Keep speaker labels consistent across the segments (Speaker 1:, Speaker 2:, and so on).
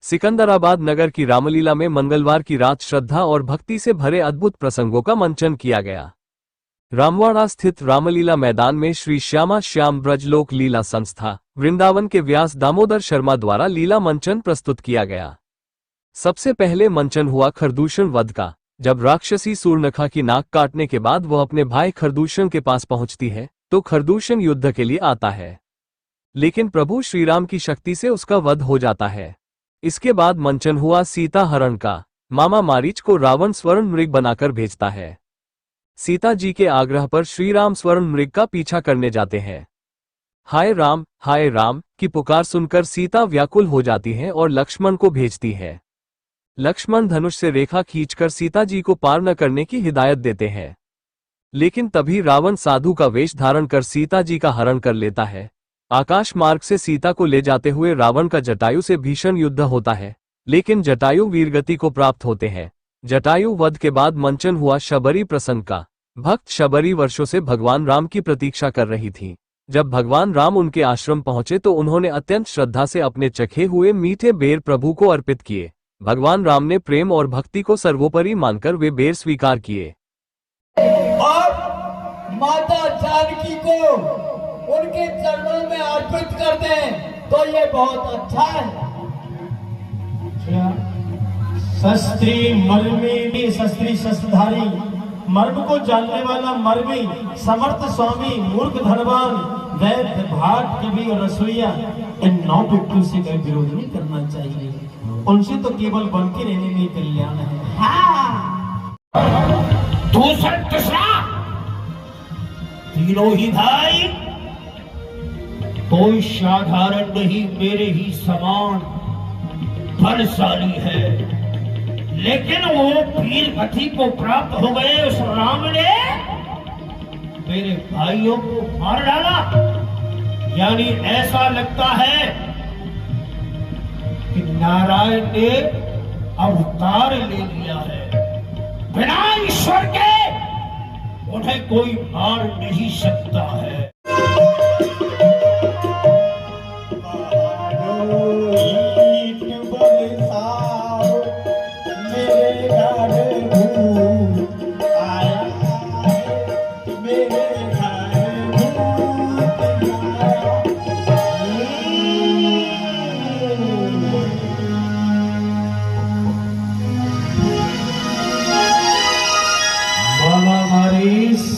Speaker 1: सिकंदराबाद नगर की रामलीला में मंगलवार की रात श्रद्धा और भक्ति से भरे अद्भुत प्रसंगों का मंचन किया गया। रामवाड़ा स्थित रामलीला मैदान में श्री श्यामा श्याम ब्रजलोक लीला संस्था वृंदावन के व्यास दामोदर शर्मा द्वारा लीला मंचन प्रस्तुत किया गया। सबसे पहले मंचन हुआ खरदूषण वध का, जब राक्षसी सूर्णखा की नाक काटने के बाद वह अपने भाई खरदूषण के पास पहुंचती है तो खरदूषण युद्ध के लिए आता है, लेकिन प्रभु श्रीराम की शक्ति से उसका वध हो जाता है। इसके बाद मंचन हुआ सीता हरण का। मामा मारीच को रावण स्वर्ण मृग बनाकर भेजता है। सीता जी के आग्रह पर श्रीराम स्वर्ण मृग का पीछा करने जाते हैं। हाय राम की पुकार सुनकर सीता व्याकुल हो जाती है और लक्ष्मण को भेजती है। लक्ष्मण धनुष से रेखा खींचकर सीता जी को पार न करने की हिदायत देते हैं, लेकिन तभी रावण साधु का वेश धारण कर सीता जी का हरण कर लेता है। आकाश मार्ग से सीता को ले जाते हुए रावण का जटायु से भीषण युद्ध होता है, लेकिन जटायु वीरगति को प्राप्त होते हैं। जटायु वध के बाद मंचन हुआ शबरी प्रसंग का। भक्त शबरी वर्षों से भगवान राम की प्रतीक्षा कर रही थी। जब भगवान राम उनके आश्रम पहुंचे तो उन्होंने अत्यंत श्रद्धा से अपने चखे हुए मीठे बेर प्रभु को अर्पित किए। भगवान राम ने प्रेम और भक्ति को सर्वोपरि मानकर वे बेर स्वीकार किए
Speaker 2: और माता जानकी को उनके चरणों में अर्पित कर दें तो ये बहुत अच्छा है।
Speaker 3: शस्त्री मर्मी शस्त्री शस्त्रधारी मर्म को जानने वाला मर्मी समर्थ स्वामी मूर्ख धनवान वैद्य भाट कवि और रसोईया, इन 9 व्यक्तियों से कोई विरोध नहीं करना चाहिए। उनसे तो केवल बन के रहने में कल्याण है।
Speaker 2: हाँ।
Speaker 3: दूसरा तीसरा तीनों ही भाई कोई साधारण नहीं, मेरे ही समान बलशाली है, लेकिन वो वीर गति को प्राप्त हो गए। उस राम ने मेरे भाइयों को मार डाला। यानी ऐसा लगता है कि नारायण ने अवतार ले लिया है। बिना ईश्वर के उन्हें कोई मार नहीं सकता है।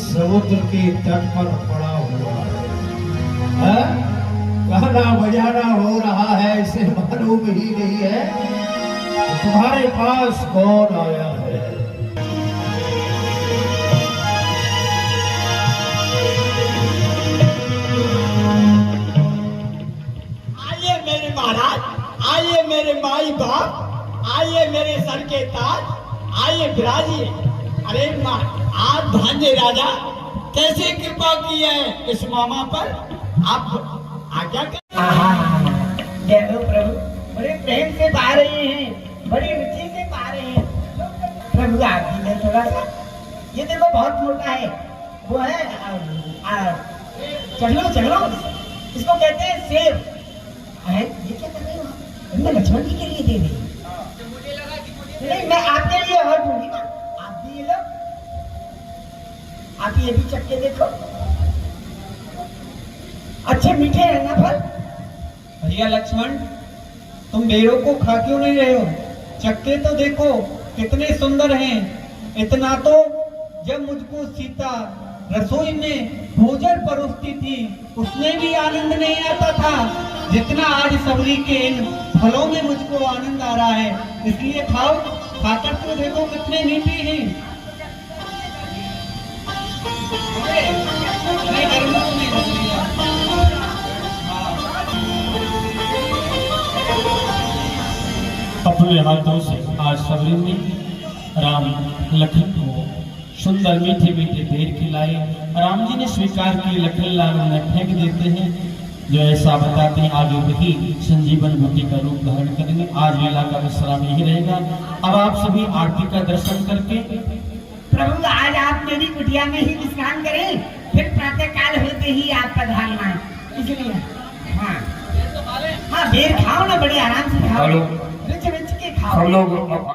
Speaker 3: समुद्र के तट पर पड़ा हुआ है। गाना बजाना हो रहा है, इसे मालूम ही नहीं है तुम्हारे पास कौन आया है।
Speaker 2: आइए मेरे महाराज, आइए मेरे माई बाप, आइए मेरे सर के ताज, आइए विराजिए। अरे माँ, आप भांजे राजा कैसे कृपा की है इस मामा पर, आप आज्ञा कर।
Speaker 4: जय हो प्रभु, बड़े प्रेम से पा रहे हैं, बड़ी रुचि से पा रहे हैं। प्रभु आप भी थोड़ा सा, ये देखो बहुत मोटा है, वो है चलो इसको कहते हैं सेब। ये क्या कर रही हो? मैं लक्ष्मण जी के लिए दे रही हूँ। नहीं, मैं आपके लिए और दूंगी ना, आप भी ये लो, आप ये भी चख के देखो, अच्छे मीठे हैं ना फल।
Speaker 2: भैया लक्ष्मण, तुम बेरों को खा क्यों नहीं रहे हो? चख के तो देखो कितने सुंदर हैं। इतना तो जब मुझको सीता रसोई में भोजन परोसती थी उसमें भी आनंद नहीं आता था, जितना आज सबरी के इन फलों में मुझको आनंद आ रहा है। इसलिए खाओ, खाकर तो देखो कितने मीठे हैं।
Speaker 3: अपने हाथों से आज सबरी ने राम लखन को सुंदर मीठे मीठे बेर खिलाए। राम जी ने स्वीकार किए, लखन लाल उन्हें फेंक देते हैं। जो ऐसा बताते हैं आगे वही संजीवन बुद्धि का रूप धारण करेंगे। आज लीला का विश्राम यही रहेगा। अब आप सभी आरती का दर्शन करके
Speaker 4: प्रभु आज आप मेरी कुटिया में ही विश्राम करें, फिर प्रातः काल होते ही आप पधारना, इसलिए हाँ बेर खाओ ना, बड़ी आराम से खाओ।
Speaker 3: सब लोग